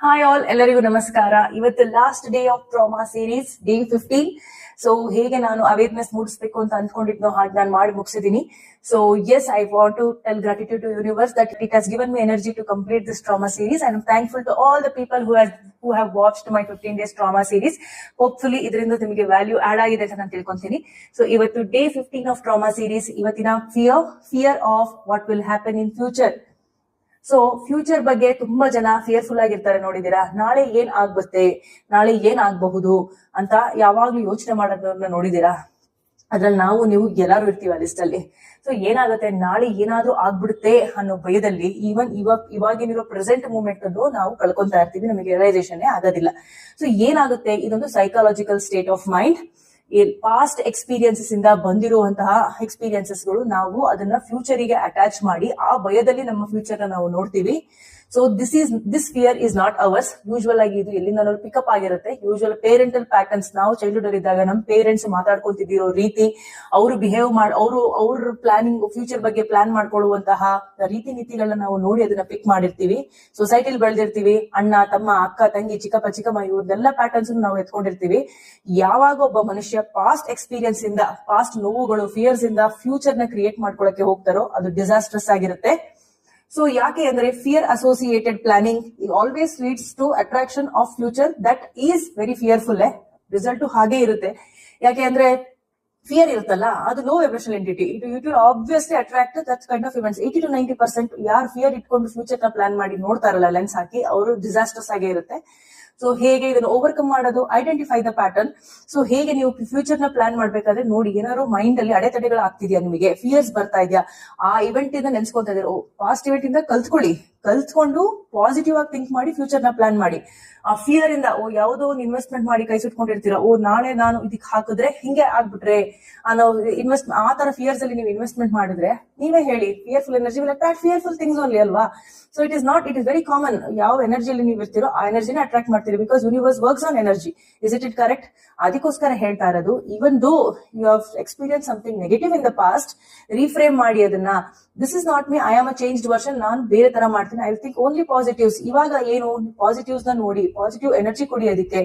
Hi all, ಎಲ್ಲರಿಗೂ ನಮಸ್ಕಾರ. ಇವತ್ತು last day of trauma series, day 15. So ಹೇಗೆ ನಾನು ಅವೇರ್ನೆಸ್ ಮೂಡಿಸಬೇಕು ಅಂತ ಅಂದ್ಕೊಂಡಿದ್ನೋ ಹಾಗೆ ನಾನು ಮಾಡಿ ಮುಗಿಸಿದೀನಿ. So yes, I want to tell gratitude to universe that it has given me energy to complete this trauma series. I am thankful to all the people who have watched my 15 days trauma series. Hopefully ಇದರಿಂದ ನಿಮಗೆ value add ಆಗಿದೆ ಅಂತ ನಾನು ತಿಳ್ಕೊಂತೀನಿ. So ಇವತ್ತು day 15 of trauma series. ಇವತ್ತಿನ fear of what will happen in future. So future ಬಗ್ಗೆ ತುಂಬಾ ಜನ ಫಿಯರ್ಫುಲ್ ಆಗಿರ್ತಾರೆ. ನೋಡಿದೀರಾ, ನಾಳೆ ಏನ್ ಆಗ್ಬತ್ತೆ, ನಾಳೆ ಏನ್ ಆಗ್ಬಹುದು ಅಂತ ಯಾವಾಗ್ಲೂ ಯೋಚನೆ ಮಾಡೋದನ್ನ ನೋಡಿದೀರಾ? ಅದ್ರಲ್ಲಿ ನೀವು ಎಲ್ಲಾರು ಇರ್ತೀವಿ ಆ ಲಿಸ್ಟ್ ಅಲ್ಲಿ. ಸೊ ಏನಾಗುತ್ತೆ, ನಾಳೆ ಏನಾದ್ರೂ ಆಗ್ಬಿಡುತ್ತೆ ಅನ್ನೋ ಭಯದಲ್ಲಿ ಇವಾಗಿನಿರೋ ಪ್ರೆಸೆಂಟ್ ಮೂಮೆಂಟ್ ಅನ್ನು ನಾವು ಕಳ್ಕೊಂತಾ ಇರ್ತೀವಿ. ನಮಗೆ ರಿಯಲೈಸೇಷನ್ ಆಗೋದಿಲ್ಲ. ಸೊ ಏನಾಗುತ್ತೆ, ಇದೊಂದು psychological state of mind. Past experiences ಇಂದ ಬಂದಿರುವಂತಹ ಎಕ್ಸ್ಪೀರಿಯನ್ಸಸ್ಗಳು ನಾವು ಅದನ್ನ ಫ್ಯೂಚರಿಗೆ ಅಟ್ಯಾಚ್ ಮಾಡಿ ಆ ಭಯದಲ್ಲಿ ನಮ್ಮ ಫ್ಯೂಚರ್ ನಾವು ನೋಡ್ತೀವಿ. So this fear is not hours. Usual ಆಗಿ ಇದು ಎಲ್ಲಿಂದ ಪಿಕಪ್ ಆಗಿರುತ್ತೆ. Usual parental patterns. ನಾವು ಚೈಲ್ಡ್ಹುಡ್ ಅಲ್ಲಿ ಇದ್ದಾಗ ನಮ್ಮ ಪೇರೆಂಟ್ಸ್ ಮಾತಾಡ್ಕೊಂತಿದ್ದಿರೋ ರೀತಿ, ಅವರು ಬಿಹೇವ್ ಮಾಡಿ ಅವ್ರ ಪ್ಲಾನಿಂಗ್, ಫ್ಯೂಚರ್ ಬಗ್ಗೆ ಪ್ಲಾನ್ ಮಾಡ್ಕೊಳ್ಳುವಂತಹ ರೀತಿ ನೀತಿಗಳನ್ನ ನಾವು ನೋಡಿ ಅದನ್ನ ಪಿಕ್ ಮಾಡಿರ್ತೀವಿ. ಸೊಸೈಟಿಲಿ ಬೆಳೆದಿರ್ತೀವಿ. ಅಣ್ಣ, ತಮ್ಮ, ಅಕ್ಕ, ತಂಗಿ, ಚಿಕ್ಕಪ್ಪ, ಚಿಕ್ಕಮ್ಮ, ಇವ್ರದೆಲ್ಲ ಪ್ಯಾಟರ್ನ್ಸ್ ನಾವು ಎತ್ಕೊಂಡಿರ್ತೀವಿ. ಯಾವಾಗ ಒಬ್ಬ ಮನುಷ್ಯ ಪಾಸ್ಟ್ ಎಕ್ಸ್ಪೀರಿಯನ್ಸ್ ಇಂದ, ಪಾಸ್ಟ್ ನೋವುಗಳು, ಫಿಯರ್ಸ್ ಇಂದ ಫ್ಯೂಚರ್ ನ ಕ್ರಿಯೇಟ್ ಮಾಡ್ಕೊಳಕ್ಕೆ ಹೋಗ್ತಾರೋ ಅದು ಡಿಸಾಸ್ಟ್ರಸ್ ಆಗಿರುತ್ತೆ. ಸೊ ಯಾಕೆ ಅಂದ್ರೆ fear associated planning always leads to attraction of future that is very fearful. Result ಹಾಗೆ ಇರುತ್ತೆ. ಯಾಕೆ ಅಂದ್ರೆ ಫಿಯರ್ ಇರುತ್ತಲ್ಲ, ಅದು low vibrational entity. It will obviously attract that kind of events. 80 to 90% ಯಾರು ಫಿಯರ್ ಇಟ್ಕೊಂಡು ಫ್ಯೂಚರ್ ನ ಪ್ಲಾನ್ ಮಾಡಿ ನೋಡ್ತಾರಲ್ಲ ಲೆನ್ಸ್ ಹಾಕಿ, ಅವರು ಡಿಸಾಸ್ಟರ್ಸ್ ಆಗೇ ಇರುತ್ತೆ. ಸೊ ಹೇಗೆ ಇದನ್ನು ಓವರ್ಕಮ್ ಮಾಡೋದು? Identify the pattern. ಸೊ ಹೇಗೆ ನೀವು ಫ್ಯೂಚರ್ ನ ಪ್ಲಾನ್ ಮಾಡ್ಬೇಕಾದ್ರೆ ನೋಡಿ, ಏನಾದ್ರು ಮೈಂಡ್ ಅಲ್ಲಿ ಅಡೆತಡೆಗಳು ಆಗ್ತಿದ್ಯಾ, ನಿಮಗೆ ಫಿಯರ್ಸ್ ಬರ್ತಾ ಇದೆಯಾ, ಆ ಇವೆಂಟ್ ಇಂದ ನೆನ್ಸ್ಕೊಂತ ಇದ್ದೀರಾ, ಪಾಸ್ಟ್ ಇವೆಂಟ್ ಇಂದ ಕಲ್ತ್ಕೊಂಡು ಪಾಸಿಟಿವ್ ಆಗಿ ಥಿಂಕ್ ಮಾಡಿ ಫ್ಯೂಚರ್ ನ ಪ್ಲಾನ್ ಮಾಡಿ. ಆ ಫಿಯರ್ ಇಂದ ಯಾವುದೋ ಒಂದು ಇನ್ವೆಸ್ಟ್ಮೆಂಟ್ ಮಾಡಿ ಕೈ ಸುಟ್ಕೊಂಡಿರ್ತೀರಾ, ನಾಳೆ ನಾನು ಇದಕ್ಕೆ ಹಾಕಿದ್ರೆ ಹಿಂಗೆ ಆಗ್ಬಿಟ್ರೆ ಅನ್ನೋ ಆ ತರ ಫಿಯರ್ಸ್ ಅಲ್ಲಿ ನೀವು ಇನ್ವೆಸ್ಟ್ಮೆಂಟ್ ಮಾಡಿದ್ರೆ, ನೀವೇ ಹೇಳಿ, fearful energy will attract fearful things only ಅಲ್ವಾ? So it is very common. ಯಾವ ಎನರ್ಜಿಯಲ್ಲಿ ನೀವು ಇರ್ತೀರೋ ಆ ಎನರ್ಜಿನ ಅಟ್ರಾಕ್ಟ್ ಮಾಡ್ತೀರಿ. Because universe works on energy. Is it correct? ಅದಕ್ಕೋಸ್ಕರ ಹೇಳ್ತಾ ಇರೋದು, even though you have experience something negative in the past, reframe ಮಾಡಿ ಅದನ್ನ. This is not me, I am a changed version. ನಾನು ಬೇರೆ ತರ ಮಾಡ್ತೀನಿ. I think only positives. ಇವಾಗ ಏನು ಪಾಸಿಟಿವ್ಸ್ ನ ನೋಡಿ, ಪಾಸಿಟಿವ್ ಎನರ್ಜಿ ಕೊಡಿ ಅದಕ್ಕೆ.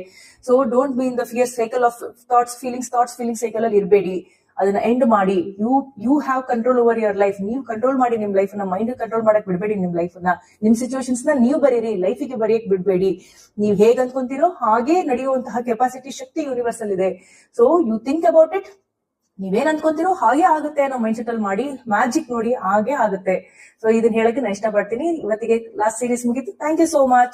So don't be in the fear cycle of thoughts feeling cycle ಅಲ್ಲಿ ಇರಬೇಡಿ. ಅದನ್ನ ಎಂಡ್ ಮಾಡಿ. You have control over your life. ನೀವು ಕಂಟ್ರೋಲ್ ಮಾಡಿ ನಿಮ್ ಲೈಫ್ ನ. ಮೈಂಡ್ ಕಂಟ್ರೋಲ್ ಮಾಡಕ್ ಬಿಡಬೇಡಿ ನಿಮ್ ಲೈಫ್ ನ. ನಿಮ್ ಸಿಚುವೇಶನ್ಸ್ ನ ನೀವು ಬರೀರಿ, ಲೈಫಿಗೆ ಬರೆಯಕ್ ಬಿಡಬೇಡಿ. ನೀವ್ ಹೇಗ್ ಅನ್ಕೊಂತೀರೋ ಹಾಗೆ ನಡೆಯುವಂತಹ ಕೆಪಾಸಿಟಿ, ಶಕ್ತಿ ಯೂನಿವರ್ಸ್ ಅಲ್ಲಿ ಇದೆ. So you think about it. ನೀವೇನ್ ಅನ್ಕೊಂತೀರೋ ಹಾಗೆ ಆಗುತ್ತೆ ಅನ್ನೋ ಮೈಂಡ್ ಸೆಟ್ ಅಲ್ಲಿ ಮಾಡಿ. ಮ್ಯಾಜಿಕ್ ನೋಡಿ, ಹಾಗೆ ಆಗುತ್ತೆ. ಸೊ ಇದನ್ನ ಹೇಳಕ್ಕೆ ನಾನು ಇಷ್ಟಪಡ್ತೀನಿ. ಇವತ್ತಿಗೆ ಲಾಸ್ಟ್ ಸೀರೀಸ್ ಮುಗಿತು. Thank you so much.